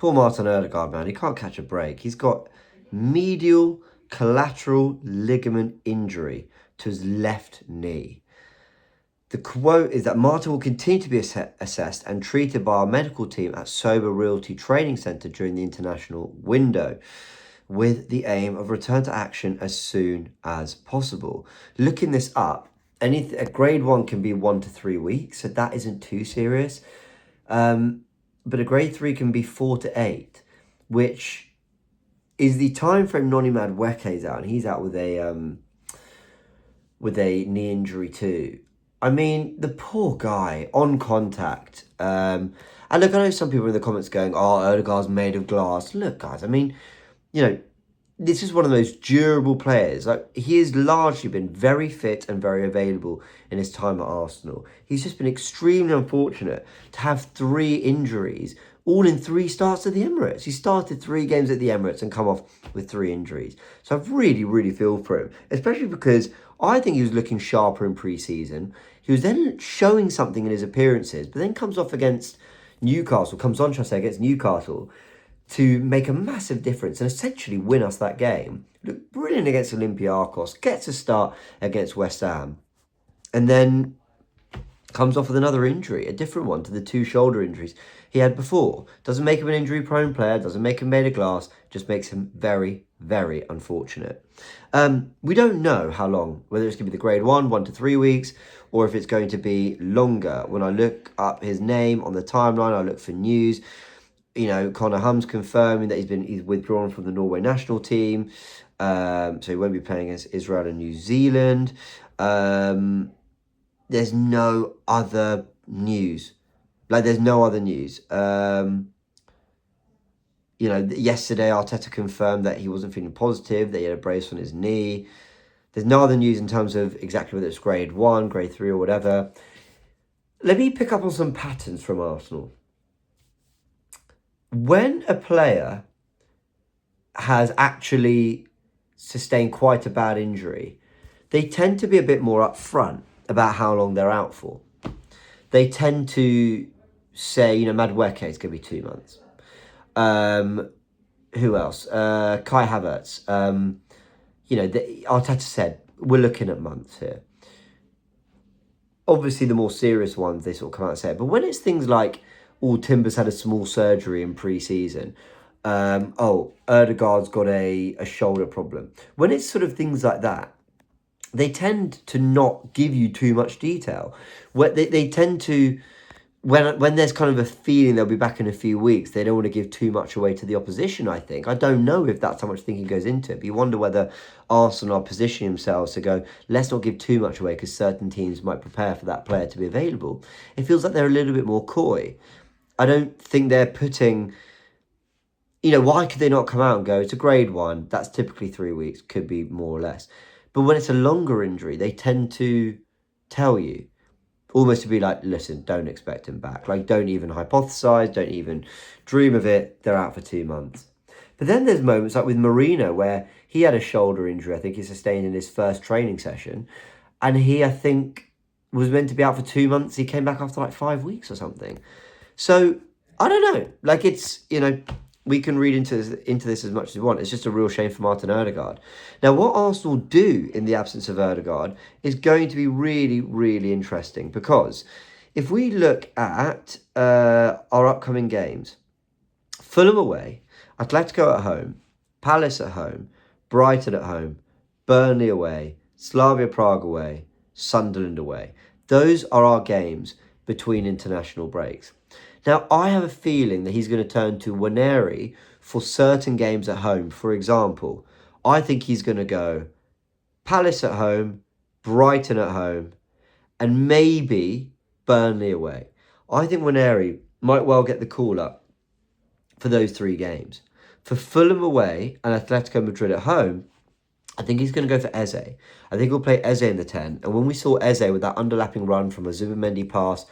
Poor Martin Odegaard, man, he can't catch a break. He's got medial collateral ligament injury to his left knee. The quote is that Martin will continue to be assessed and treated by our medical team at Sober Realty Training Centre during the international window, with the aim of return to action as soon as possible. Looking this up, a grade 1 can be 1 to 3 weeks, so that isn't too serious. But a grade 3 can be 4 to 8, which is the time frame Noni Madueke's out, and he's out with a knee injury too. I mean, the poor guy on contact. And look, I know some people in the comments going, "Oh, Odegaard's made of glass." Look, guys, I mean, this is one of the most durable players. Like, he has largely been very fit and very available in his time at Arsenal. He's just been extremely unfortunate to have 3 injuries, all in 3 starts at the Emirates. He started 3 games at the Emirates and come off with 3 injuries. So I really, really feel for him, especially because I think he was looking sharper in pre-season. He was then showing something in his appearances, but then comes on, against Newcastle, to make a massive difference and essentially win us that game. Looked brilliant against Olympiacos, gets a start against West Ham, and then comes off with another injury, a different one to the 2 shoulder injuries he had before. Doesn't make him an injury-prone player, doesn't make him made of glass, just makes him very, very unfortunate. We don't know how long, whether it's going to be the grade 1 to 3 weeks, or if it's going to be longer. When I look up his name on the timeline, I look for news. Connor Hum's confirming that he's withdrawn from the Norway national team. So he won't be playing against Israel and New Zealand. There's no other news. Yesterday Arteta confirmed that he wasn't feeling positive, that he had a brace on his knee. There's no other news in terms of exactly whether it's grade 1, grade 3 or whatever. Let me pick up on some patterns from Arsenal. When a player has actually sustained quite a bad injury, they tend to be a bit more upfront about how long they're out for. They tend to say, Madueke is going to be 2 months. Who else? Kai Havertz. Arteta said, we're looking at months here. Obviously, the more serious ones, they sort of come out and say it. But when it's things like, Timber's had a small surgery in pre-season. Odegaard's got a shoulder problem. When it's sort of things like that, they tend to not give you too much detail. They tend to, when there's kind of a feeling they'll be back in a few weeks, they don't want to give too much away to the opposition, I think. I don't know if that's how much thinking goes into it, but you wonder whether Arsenal are positioning themselves to go, let's not give too much away because certain teams might prepare for that player to be available. It feels like they're a little bit more coy. I don't think they're putting, why could they not come out and go, it's a grade 1, that's typically 3 weeks, could be more or less. But when it's a longer injury, they tend to tell you, almost to be like, listen, don't expect him back. Like, don't even hypothesize, don't even dream of it, they're out for 2 months. But then there's moments like with Marino, where he had a shoulder injury, I think he sustained in his first training session, and he, I think, was meant to be out for 2 months, he came back after 5 weeks or something. So, I don't know. We can read into this as much as we want. It's just a real shame for Martin Odegaard. Now, what Arsenal do in the absence of Odegaard is going to be really, really interesting, because if we look at our upcoming games, Fulham away, Atletico at home, Palace at home, Brighton at home, Burnley away, Slavia Prague away, Sunderland away. Those are our games between international breaks. Now, I have a feeling that he's going to turn to Waneri for certain games at home. For example, I think he's going to go Palace at home, Brighton at home, and maybe Burnley away. I think Waneri might well get the call up for those 3 games. For Fulham away and Atletico Madrid at home, I think he's going to go for Eze. I think he'll play Eze in the 10. And when we saw Eze with that underlapping run from a Zubimendi pass,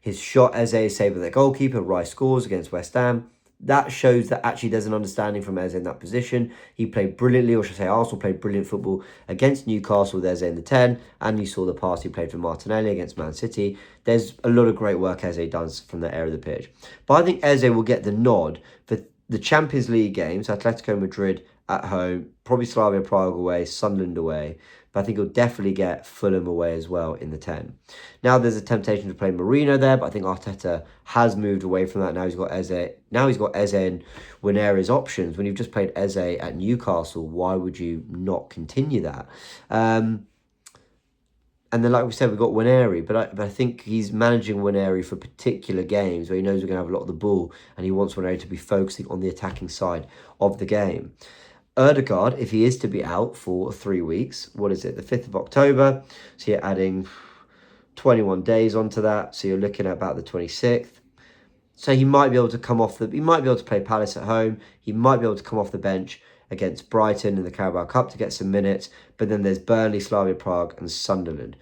his shot, Eze saved with their goalkeeper, Rice scores against West Ham. that shows that actually there's an understanding from Eze in that position. He played brilliantly, or should I say Arsenal played brilliant football against Newcastle with Eze in the 10, and you saw the pass he played for Martinelli against Man City. There's a lot of great work Eze does from that area of the pitch. But I think Eze will get the nod for the Champions League games, Atletico Madrid at home, probably Slavia Prague away, Sunderland away, but I think he'll definitely get Fulham away as well in the 10. Now there's a temptation to play Marino there, but I think Arteta has moved away from that. Now he's got Eze. Now he's got Eze and Winner as options. When you've just played Eze at Newcastle, why would you not continue that? And then, like we said, we've got Wineri, but I think he's managing Wineri for particular games where he knows we're going to have a lot of the ball, and he wants Wineri to be focusing on the attacking side of the game. Odegaard, if he is to be out for 3 weeks, what is it, the 5th of October, so you're adding 21 days onto that, so you're looking at about the 26th. So he might be able to come off he might be able to play Palace at home, he might be able to come off the bench against Brighton in the Carabao Cup to get some minutes, but then there's Burnley, Slavia Prague and Sunderland.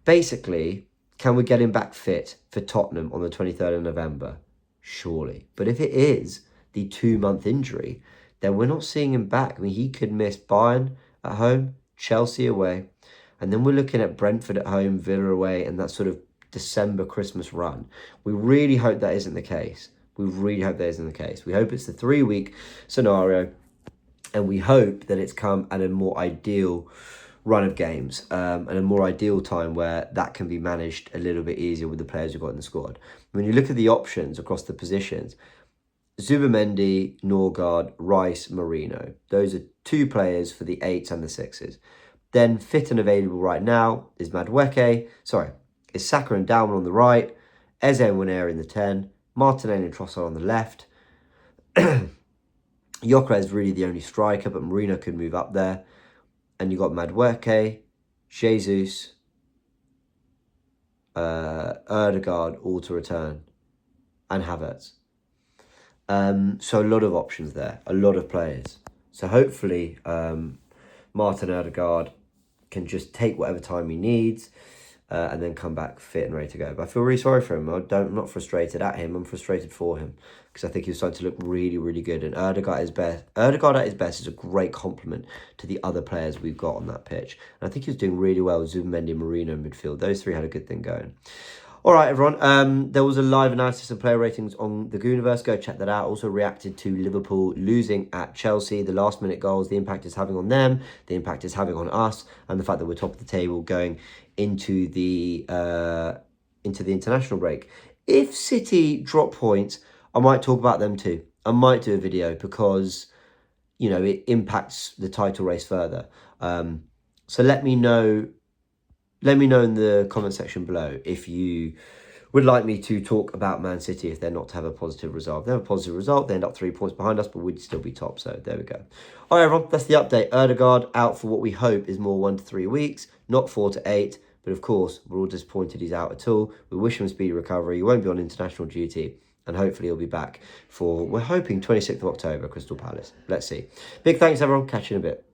Basically, can we get him back fit for Tottenham on the 23rd of November? Surely. But if it is the 2-month injury, then we're not seeing him back. I mean, he could miss Bayern at home, Chelsea away, and then we're looking at Brentford at home, Villa away, and that sort of December Christmas run. We really hope that isn't the case. We really hope that isn't the case. We hope it's the 3-week scenario, and we hope that it's come at a more ideal run of games and a more ideal time where that can be managed a little bit easier with the players we've got in the squad. When you look at the options across the positions, Zubimendi, Norgard, Rice, Marino. Those are 2 players for the 8s and the 6s. Then fit and available right now is is Saka and Dalman on the right, Eze and Winner in the 10, Martinelli and Trossard on the left. Yokra is really the only striker, but Marino could move up there. And you've got Madueke, Jesus, Odegaard all to return, and Havertz. So a lot of options there, a lot of players. So hopefully Martin Odegaard can just take whatever time he needs and then come back fit and ready to go. But I feel really sorry for him. I'm not frustrated at him. I'm frustrated for him because I think he's starting to look really, really good. And Odegaard at his best is a great compliment to the other players we've got on that pitch. And I think he was doing really well with Zubimendi and Marino in midfield. Those 3 had a good thing going. All right, everyone. There was a live analysis of player ratings on the Goonerverse. Go check that out. Also reacted to Liverpool losing at Chelsea, the last-minute goals, the impact it's having on them, the impact it's having on us, and the fact that we're top of the table going into the international break. If City drop points, I might talk about them too. I might do a video because, you know, it impacts the title race further. So let me know. Let me know in the comment section below if you would like me to talk about Man City if they're not to have a positive result. If they have a positive result, they end up 3 points behind us, but we'd still be top. So there we go. All right, everyone, that's the update. Odegaard out for what we hope is more 1 to 3 weeks, not 4 to 8. But of course, we're all disappointed he's out at all. We wish him a speedy recovery. He won't be on international duty. And hopefully he'll be back for, we're hoping, 26th of October, Crystal Palace. Let's see. Big thanks, everyone. Catch you in a bit.